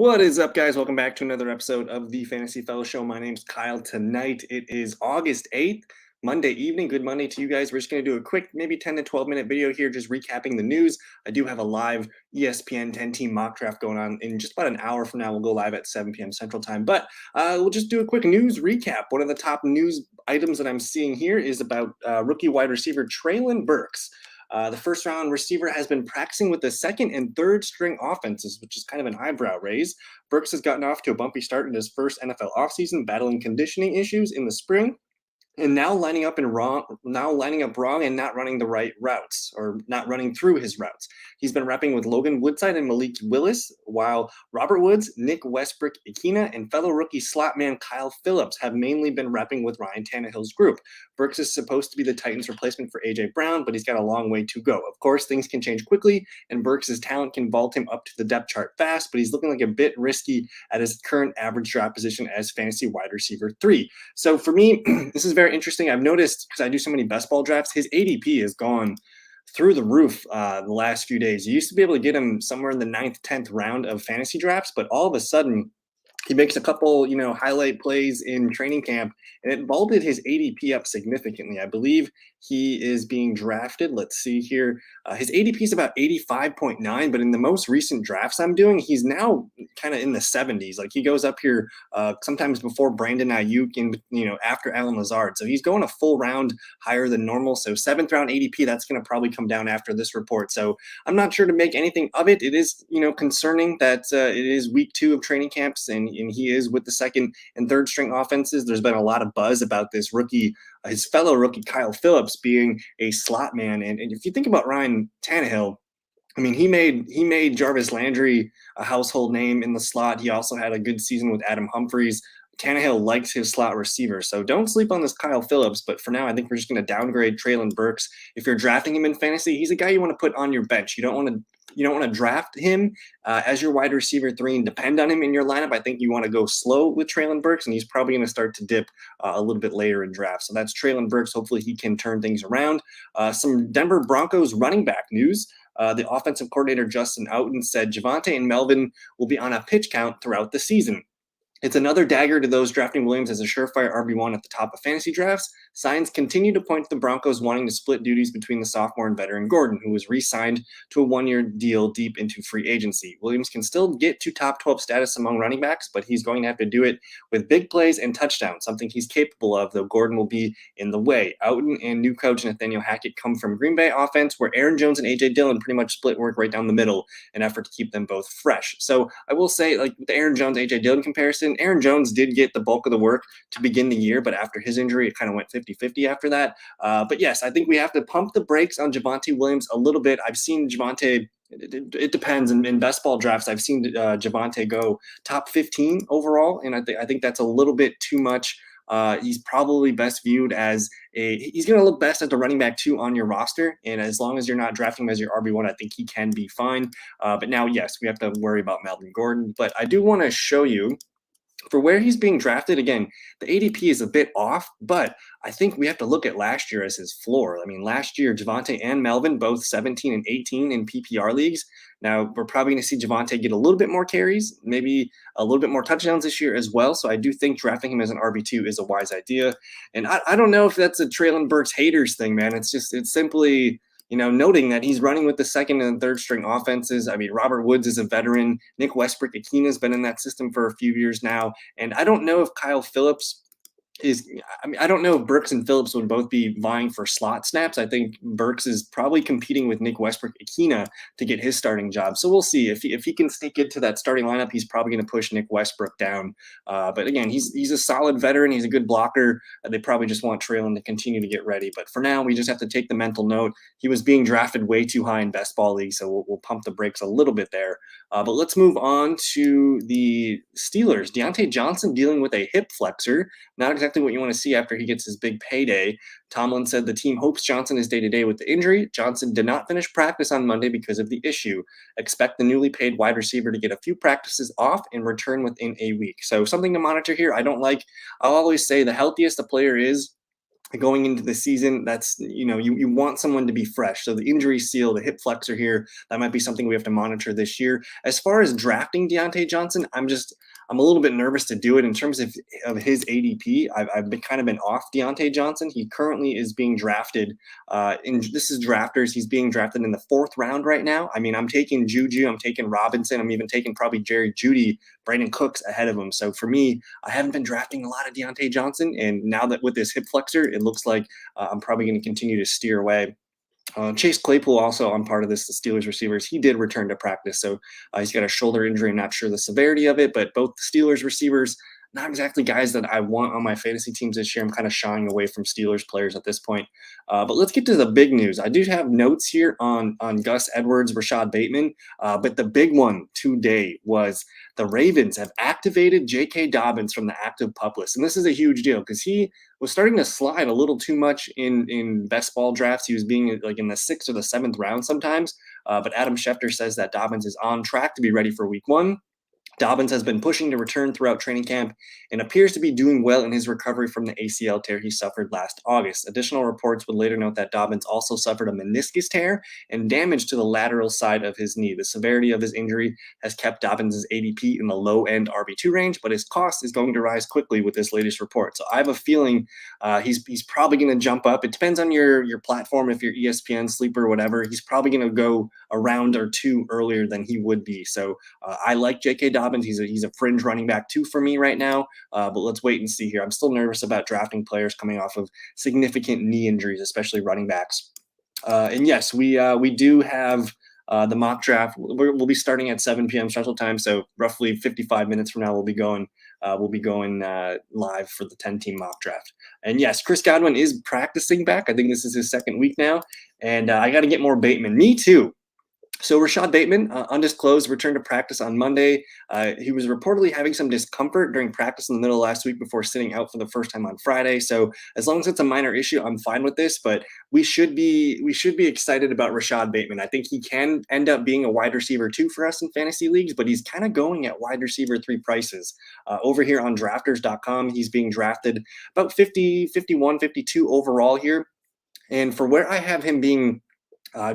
What is up, guys? Welcome back to another episode of the Fantasy Fellow Show. My name's Kyle. Tonight it is August 8th, Monday evening. Good Monday to you guys. We're just going to do a quick, maybe 10 to 12 minute video here, just recapping the news. I do have a live ESPN 10 team mock draft going on in just about an hour from now. We'll go live at 7 p.m. Central Time, but we'll just do a quick news recap. One of the top news items that I'm seeing here is about rookie wide receiver Treylon Burks. The first-round receiver has been practicing with the second and third string offenses, which is kind of an eyebrow raise. Burks has gotten off to a bumpy start in his first NFL offseason, battling conditioning issues in the spring, and now lining up wrong and not running the right routes, or not running through his routes. He's been repping with Logan Woodside and Malik Willis, while Robert Woods, Nick Westbrook-Ikhine, and fellow rookie slot man Kyle Phillips have mainly been repping with Ryan Tannehill's group. Burks is supposed to be the Titans' replacement for A.J. Brown, but he's got a long way to go. Of course, things can change quickly, and Burks' talent can vault him up to the depth chart fast, but he's looking like a bit risky at his current average draft position as fantasy wide receiver 3. So for me, this is very interesting. I've noticed, because I do so many best ball drafts, his ADP has gone through the roof the last few days. You used to be able to get him somewhere in the 9th, 10th round of fantasy drafts, but all of a sudden, he makes a couple, highlight plays in training camp, and it vaulted his ADP up significantly. I believe he is being drafted. Let's see here. His ADP is about 85.9, but in the most recent drafts I'm doing, he's now kind of in the 70s. Like, he goes up here sometimes before Brandon Ayuk and, after Allen Lazard. So he's going a full round higher than normal. So 7th round ADP, that's going to probably come down after this report. So I'm not sure to make anything of it. It is, concerning that it is week 2 of training camps, and he is with the second and third string offenses. There's been a lot of buzz about this rookie, his fellow rookie Kyle Phillips, being a slot man. And if you think about Ryan Tannehill, I mean, he made Jarvis Landry a household name in the slot. He also had a good season with Adam Humphries. Tannehill likes his slot receiver, so don't sleep on this Kyle Phillips. But for now, I think we're just going to downgrade Treylon Burks. If you're drafting him in fantasy, he's a guy you want to put on your bench. You don't want to draft him as your wide receiver 3 and depend on him in your lineup. I think you want to go slow with Treylon Burks, and he's probably going to start to dip a little bit later in drafts. So that's Treylon Burks. Hopefully he can turn things around. Some Denver Broncos running back news. The offensive coordinator, Justin Outen, said Javonte and Melvin will be on a pitch count throughout the season. It's another dagger to those drafting Williams as a surefire RB1 at the top of fantasy drafts. Signs continue to point to the Broncos wanting to split duties between the sophomore and veteran Gordon, who was re-signed to a 1-year deal deep into free agency. Williams can still get to top 12 status among running backs, but he's going to have to do it with big plays and touchdowns, something he's capable of, though Gordon will be in the way. Outen and new coach Nathaniel Hackett come from Green Bay offense, where Aaron Jones and A.J. Dillon pretty much split work right down the middle in an effort to keep them both fresh. So I will say, like, the Aaron Jones, A.J. Dillon comparison, Aaron Jones did get the bulk of the work to begin the year, but after his injury, it kind of went 50-50 after that. But yes, I think we have to pump the brakes on Javonte Williams a little bit. I've seen Javonte, it depends. In best ball drafts, I've seen Javonte go top 15 overall, and I think that's a little bit too much. He's probably best viewed as he's going to look best as the running back 2 on your roster. And as long as you're not drafting him as your RB1, I think he can be fine. But now, yes, we have to worry about Melvin Gordon. But I do want to show you, for where he's being drafted, again, the ADP is a bit off, but I think we have to look at last year as his floor. I mean, last year, Javonte and Melvin, both 17 and 18 in PPR leagues. Now, we're probably going to see Javonte get a little bit more carries, maybe a little bit more touchdowns this year as well. So I do think drafting him as an RB2 is a wise idea. And I don't know if that's a Treylon Burks haters thing, man. It's simply, noting that he's running with the second and third string offenses. I mean, Robert Woods is a veteran. Nick Westbrook-Ikhine has been in that system for a few years now. And I don't know if Kyle Phillips I don't know if Burks and Phillips would both be vying for slot snaps. I think Burks is probably competing with Nick Westbrook-Ikhine to get his starting job. So we'll see. If he can sneak into that starting lineup, he's probably going to push Nick Westbrook down. But again, he's a solid veteran. He's a good blocker. They probably just want Treylon to continue to get ready. But for now, we just have to take the mental note. He was being drafted way too high in best ball league, so we'll pump the brakes a little bit there. But let's move on to the Steelers. Deontay Johnson dealing with a hip flexor. Not exactly what you want to see after he gets his big payday. Tomlin said the team hopes Johnson is day-to-day with the injury. Johnson did not finish practice on Monday because of the issue. Expect the newly paid wide receiver to get a few practices off and return within a week. So something to monitor here. I'll always say the healthiest a player is, going into the season. That's, you want someone to be fresh. So the injury seal, the hip flexor here, that might be something we have to monitor this year. As far as drafting Deontay Johnson, I'm a little bit nervous to do it in terms of his ADP. I've been kind of been off Deontay Johnson. He currently is being drafted this is drafters. He's being drafted in the 4th round right now. I mean, I'm taking Juju, I'm taking Robinson, I'm even taking probably Jerry Jeudy, Brandon Cooks ahead of him. So for me, I haven't been drafting a lot of Deontay Johnson, and now that with this hip flexor, it looks like I'm probably going to continue to steer away. Chase Claypool also on part of this, the Steelers receivers. He did return to practice, so he's got a shoulder injury. I'm not sure the severity of it, but both the Steelers receivers, not exactly guys that I want on my fantasy teams this year. I'm kind of shying away from Steelers players at this point. But let's get to the big news. I do have notes here on Gus Edwards, Rashad Bateman, but the big one today was the Ravens have activated J.K. Dobbins from the active pup list. And this is a huge deal because he was starting to slide a little too much in best ball drafts. He was being like in the 6th or the 7th round sometimes. But Adam Schefter says that Dobbins is on track to be ready for week 1. Dobbins has been pushing to return throughout training camp and appears to be doing well in his recovery from the ACL tear he suffered last August. Additional reports would later note that Dobbins also suffered a meniscus tear and damage to the lateral side of his knee. The severity of his injury has kept Dobbins' ADP in the low-end RB2 range, but his cost is going to rise quickly with this latest report. So I have a feeling he's probably going to jump up. It depends on your platform. If you're ESPN, Sleeper, whatever, he's probably going to go a round or 2 earlier than he would be. So I like J.K. Dobbins. He's a fringe running back 2 for me right now, but let's wait and see here. I'm still nervous about drafting players coming off of significant knee injuries, especially running backs. And yes, we do have the mock draft. We'll be starting at 7 p.m. Central Time, so roughly 55 minutes from now we'll be going live for the 10-team mock draft. And yes, Chris Godwin is practicing back. I think this is his 2nd week now, and I got to get more Bateman. Me too. So Rashad Bateman, undisclosed, returned to practice on Monday. He was reportedly having some discomfort during practice in the middle of last week before sitting out for the first time on Friday. So as long as it's a minor issue, I'm fine with this. But we should be excited about Rashad Bateman. I think he can end up being a wide receiver 2 for us in fantasy leagues, but he's kind of going at wide receiver 3 prices. Over here on drafters.com, he's being drafted about 50, 51, 52 overall here. And for where I have him being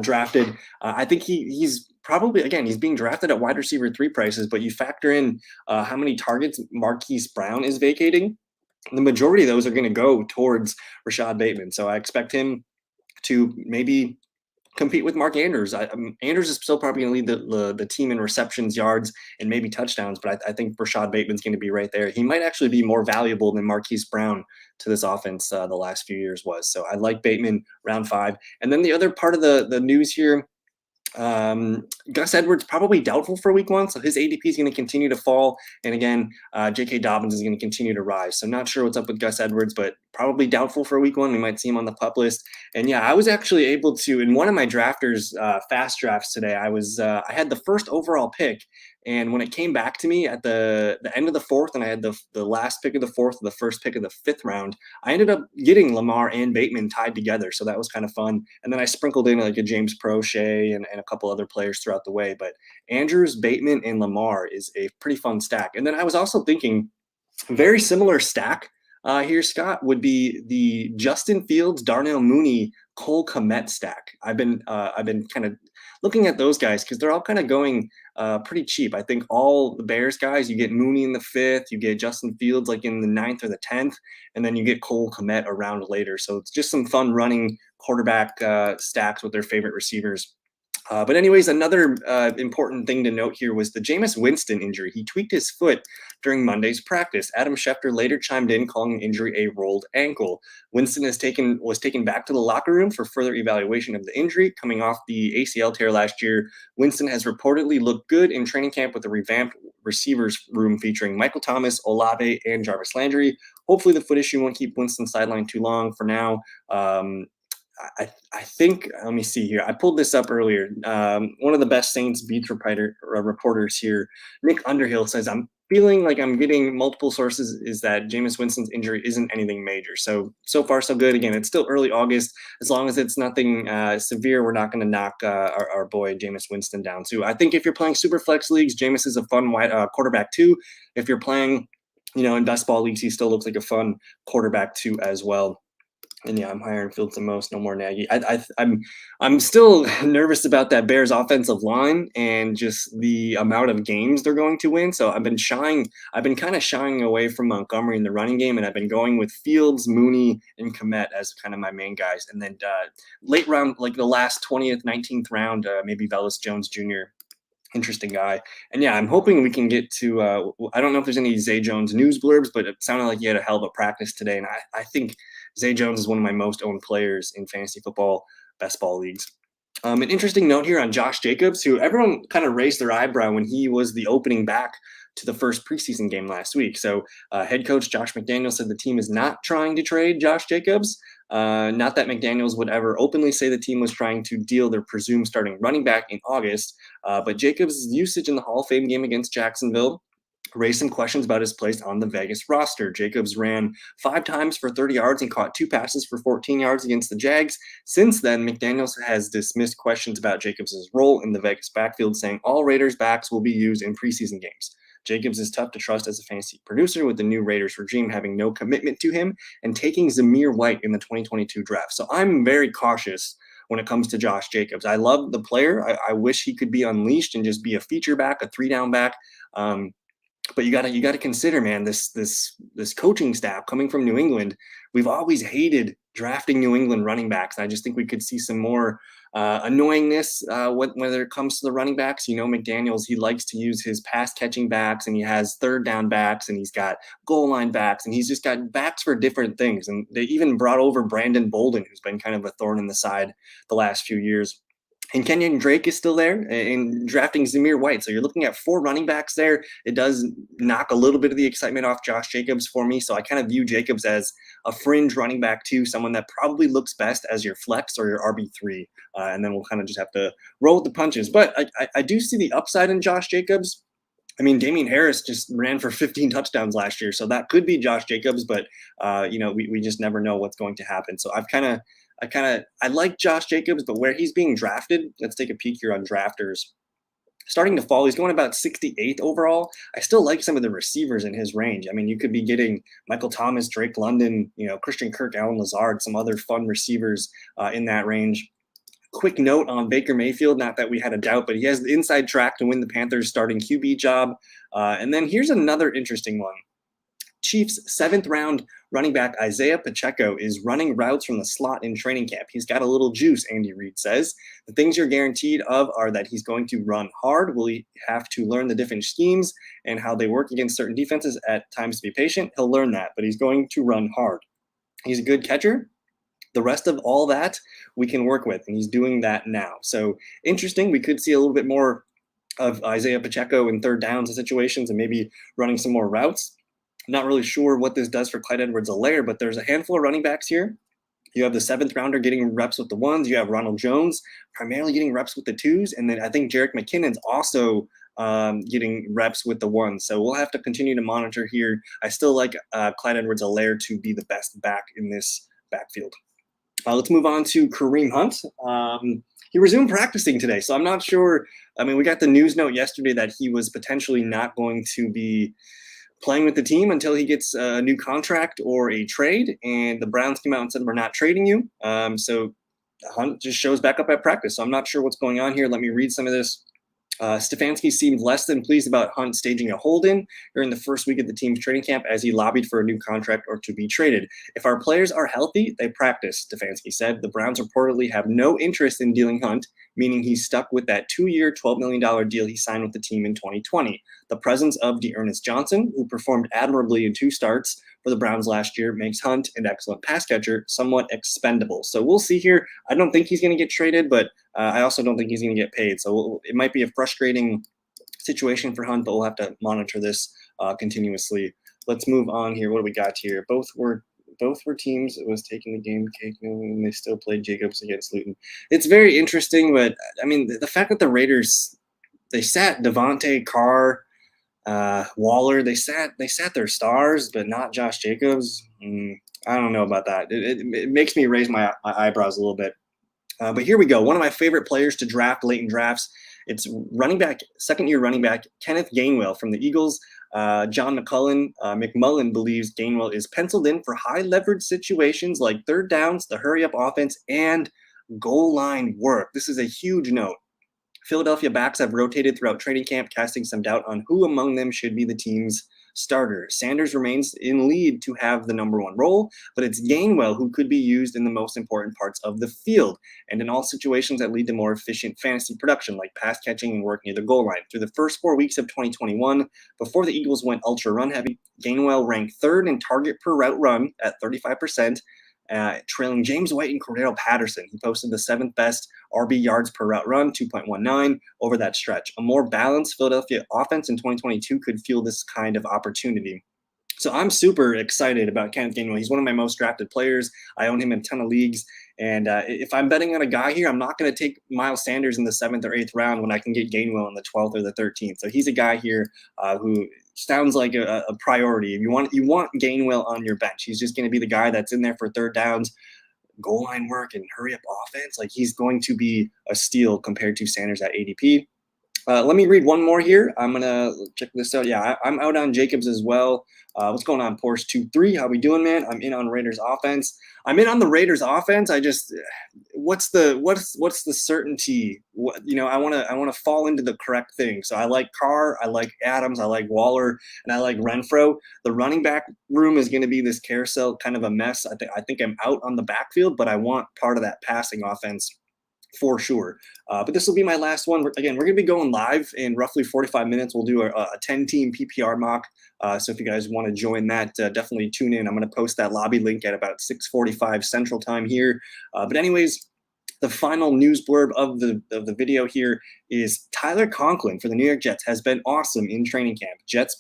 drafted, I think he's probably, again, he's being drafted at wide receiver 3 prices, but you factor in how many targets Marquise Brown is vacating, the majority of those are going to go towards Rashad Bateman. So I expect him to maybe compete with Mark Andrews. Andrews is still probably going to lead the team in receptions, yards, and maybe touchdowns, but I think Rashad Bateman's going to be right there. He might actually be more valuable than Marquise Brown to this offense the last few years was. So I like Bateman round 5. And then the other part of the news here, Gus Edwards probably doubtful for week 1, so his ADP is going to continue to fall. And again, J.K. Dobbins is going to continue to rise. So not sure what's up with Gus Edwards, but probably doubtful for week 1. We might see him on the pup list. And yeah, I was actually able to, in one of my drafters fast drafts today, I had the first overall pick. And when it came back to me at the end of the 4th, and I had the last pick of the 4th, the first pick of the 5th round, I ended up getting Lamar and Bateman tied together. So that was kind of fun. And then I sprinkled in like a James Prochet and a couple other players throughout the way. But Andrews, Bateman, and Lamar is a pretty fun stack. And then I was also thinking very similar stack here, Scott, would be the Justin Fields, Darnell Mooney, Cole Kmet stack. I've been kind of looking at those guys because they're all kind of going pretty cheap. I think all the Bears guys, you get Mooney in the 5th, you get Justin Fields like in the 9th or the 10th, and then you get Cole Kmet around later. So it's just some fun running quarterback stacks with their favorite receivers. But anyways, another important thing to note here was the Jameis Winston injury. He tweaked his foot during Monday's practice. Adam Schefter later chimed in, calling the injury a rolled ankle. Winston was taken back to the locker room for further evaluation of the injury. Coming off the ACL tear last year, Winston has reportedly looked good in training camp with a revamped receivers room featuring Michael Thomas, Olave, and Jarvis Landry. Hopefully the foot issue won't keep Winston sidelined too long. For now, I think, let me see here. I pulled this up earlier. One of the best Saints beats reporters here, Nick Underhill, says, I'm feeling like I'm getting multiple sources is that Jameis Winston's injury isn't anything major. So far, so good. Again, it's still early August. As long as it's nothing severe, we're not going to knock our boy Jameis Winston down. So I think if you're playing super flex leagues, Jameis is a fun quarterback too. If you're playing, in best ball leagues, he still looks like a fun quarterback too as well. And yeah, I'm higher in Fields than most. No more Nagy. I'm still nervous about that Bears offensive line and just the amount of games they're going to win. So I've been shying. I've been kind of shying away from Montgomery in the running game, and I've been going with Fields, Mooney, and Kmet as kind of my main guys. And then late round, like the last 20th, 19th round, maybe Velus Jones Jr. Interesting guy. And yeah, I'm hoping we can get to I don't know if there's any Zay Jones news blurbs, but it sounded like he had a hell of a practice today. And I think Zay Jones is one of my most owned players in fantasy football best ball leagues. An interesting note here on Josh Jacobs, who everyone kind of raised their eyebrow when he was the opening back to the first preseason game last week. So head coach Josh McDaniels said the team is not trying to trade Josh Jacobs. Not that McDaniels would ever openly say the team was trying to deal their presumed starting running back in August, but Jacobs' usage in the Hall of Fame game against Jacksonville raised some questions about his place on the Vegas roster. Jacobs ran 5 times for 30 yards and caught 2 passes for 14 yards against the Jags. Since then, McDaniels has dismissed questions about Jacobs' role in the Vegas backfield, saying all Raiders backs will be used in preseason games. Jacobs is tough to trust as a fantasy producer, with the new Raiders regime having no commitment to him and taking Zamir White in the 2022 draft. So I'm very cautious when it comes to Josh Jacobs. I love the player. I wish he could be unleashed and just be a feature back, a 3-down back. But you gotta consider, man, this coaching staff coming from New England. We've always hated drafting New England running backs. I just think we could see some more annoyingness whether it comes to the running backs. You know, McDaniels, he likes to use his pass catching backs, and he has 3rd down backs, and he's got goal line backs, and he's just got backs for different things. And they even brought over Brandon Bolden, who's been kind of a thorn in the side the last few years. And Kenyon Drake is still there and drafting Zamir White. So you're looking at 4 running backs there. It does knock a little bit of the excitement off Josh Jacobs for me. So I kind of view Jacobs as a fringe running back too, someone that probably looks best as your flex or your RB3. And then we'll kind of just have to roll with the punches. But I do see the upside in Josh Jacobs. I mean, Damian Harris just ran for 15 touchdowns last year. So that could be Josh Jacobs, but we just never know what's going to happen. So I like Josh Jacobs, but where he's being drafted, let's take a peek here on drafters. Starting to fall, he's going about 68th overall. I still like some of the receivers in his range. I mean, you could be getting Michael Thomas, Drake London, Christian Kirk, Allen Lazard, some other fun receivers in that range. Quick note on Baker Mayfield, not that we had a doubt, but he has the inside track to win the Panthers starting QB job. And then here's another interesting one. Chiefs' 7th round running back Isaiah Pacheco is running routes from the slot in training camp. He's got a little juice, Andy Reid says. The things you're guaranteed of are that he's going to run hard. Will he have to learn the different schemes and how they work against certain defenses at times to be patient? He'll learn that, but he's going to run hard. He's a good catcher. The rest of all that we can work with, and he's doing that now. So interesting. We could see a little bit more of Isaiah Pacheco in 3rd downs and situations and maybe running some more routes. Not really sure what this does for Clyde Edwards-Helaire, but there's a handful of running backs here. You have the 7th rounder getting reps with the 1s. You have Ronald Jones primarily getting reps with the 2s. And then I think Jerick McKinnon's also getting reps with the 1s. So we'll have to continue to monitor here. I still like Clyde Edwards-Helaire to be the best back in this backfield. Let's move on to Kareem Hunt. He resumed practicing today, so I'm not sure. I mean, we got the news note yesterday that he was potentially not going to be playing with the team until he gets a new contract or a trade, and the Browns came out and said, we're not trading you. So Hunt just shows back up at practice. So I'm not sure what's going on here. Let me read some of this. Stefanski seemed less than pleased about Hunt staging a hold-in during the first week of the team's training camp as he lobbied for a new contract or to be traded. If our players are healthy, they practice, Stefanski said. The Browns reportedly have no interest in dealing Hunt, meaning he's stuck with that 2-year, $12 million deal he signed with the team in 2020. The presence of Dearness Johnson, who performed admirably in 2 starts for the Browns last year, makes Hunt, an excellent pass catcher, somewhat expendable. So we'll see here. I don't think he's going to get traded, but I also don't think he's going to get paid. So it might be a frustrating situation for Hunt, but we'll have to monitor this continuously. Let's move on here. What do we got here? Both were teams that was taking the game cake, and they still played Jacobs against Luton. It's very interesting, but I mean, the fact that the Raiders, they sat Devontae, Carr, Waller, they sat their stars, but not Josh Jacobs. I don't know about that. It makes me raise my eyebrows a little bit. But here we go. One of my favorite players to draft late in drafts. It's running back, 2nd-year running back, Kenneth Gainwell from the Eagles. John McMullen believes Gainwell is penciled in for high leverage situations like third downs, the hurry up offense, and goal line work. This is a huge note. Philadelphia backs have rotated throughout training camp, casting some doubt on who among them should be the team's starter. Sanders remains in lead to have the number one role, but it's Gainwell who could be used in the most important parts of the field and in all situations that lead to more efficient fantasy production, like pass catching and work near the goal line. Through the first 4 weeks of 2021, before the Eagles went ultra run heavy, Gainwell ranked third in target per route run at 35%. Trailing James White and Cordero Patterson. He posted the 7th best RB yards per route run, 2.19 over that stretch. A more balanced Philadelphia offense in 2022 could fuel this kind of opportunity. So I'm super excited about Kenneth Gainwell. He's one of my most drafted players. I own him in a ton of leagues. And if I'm betting on a guy here, I'm not going to take Miles Sanders in the 7th or 8th round when I can get Gainwell in the 12th or the 13th. So he's a guy here who sounds like a priority. If you want Gainwell on your bench, he's just going to be the guy that's in there for third downs, goal line work, and hurry up offense. Like, he's going to be a steal compared to Sanders at ADP. Let me read one more here. I'm going to check this out. Yeah, I'm out on Jacobs as well. What's going on, Porsche 23? How we doing, man? I'm in on Raiders offense. I'm in on the Raiders offense. I just, what's the certainty? I want to fall into the correct thing. So I like Carr, I like Adams, I like Waller, and I like Renfro. The running back room is going to be this carousel, kind of a mess. I think I'm out on the backfield, but I want part of that passing offense for sure. But this will be my last one. Again, we're going to be going live in roughly 45 minutes. We'll do a 10-team PPR mock. So if you guys want to join that, definitely tune in. I'm going to post that lobby link at about 6:45 Central Time here. But anyways, the final news blurb of the video here is Tyler Conklin for the New York Jets has been awesome in training camp. Jets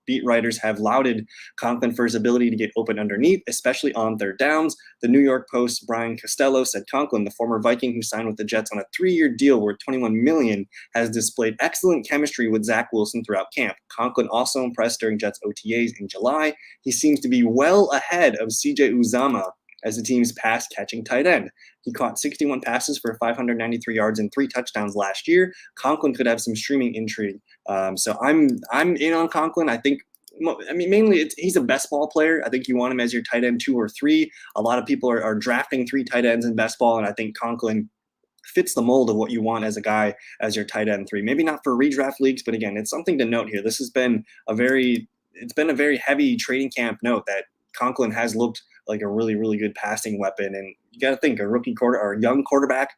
beat writers have lauded Conklin for his ability to get open underneath, especially on third downs. The New York Post's Brian Costello said Conklin, the former Viking who signed with the Jets on a 3-year deal worth $21 million, has displayed excellent chemistry with Zach Wilson throughout camp. Conklin also impressed during Jets OTAs in July. He seems to be well ahead of CJ Uzomah as the team's pass-catching tight end. He caught 61 passes for 593 yards and 3 touchdowns last year. Conklin could have some streaming intrigue. So I'm in on Conklin. Mainly he's a best ball player. I think you want him as your tight end 2 or 3. A lot of people are drafting 3 tight ends in best ball, and I think Conklin fits the mold of what you want as a guy as your tight end 3. Maybe not for redraft leagues, but again, it's something to note here. This has been a very heavy trading camp note that Conklin has looked like a really, really good passing weapon. And you got to think a young quarterback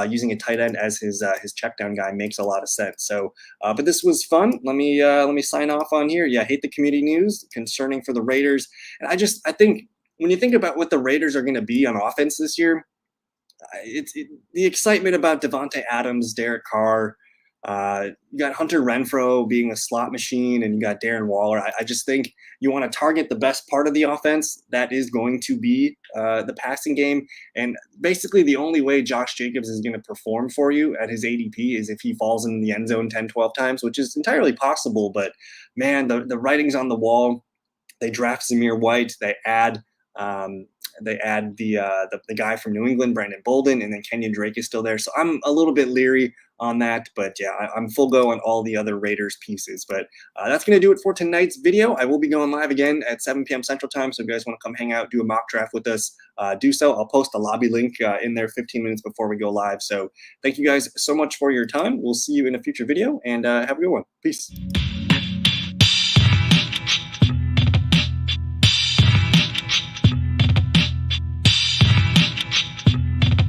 using a tight end as his check down guy makes a lot of sense. So, but this was fun. Let me sign off on here. Yeah, hate the community news concerning for the Raiders. And I think when you think about what the Raiders are going to be on offense this year, the excitement about Davante Adams, Derek Carr. You got Hunter Renfro being a slot machine, and you got Darren Waller. I just think you want to target the best part of the offense. That is going to be the passing game. And basically the only way Josh Jacobs is going to perform for you at his ADP is if he falls in the end zone 10, 12 times, which is entirely possible. But, man, the writing's on the wall. They draft Zamir White. They add the guy from New England, Brandon Bolden, and then Kenyon Drake is still there. So I'm a little bit leery on that, but yeah, I'm full go on all the other Raiders pieces. But that's going to do it for tonight's video. I will be going live again at 7 p.m. Central Time, so if you guys want to come hang out, do a mock draft with us, do so. I'll post a lobby link in there 15 minutes before we go live. So thank you guys so much for your time. We'll see you in a future video, and have a good one. Peace.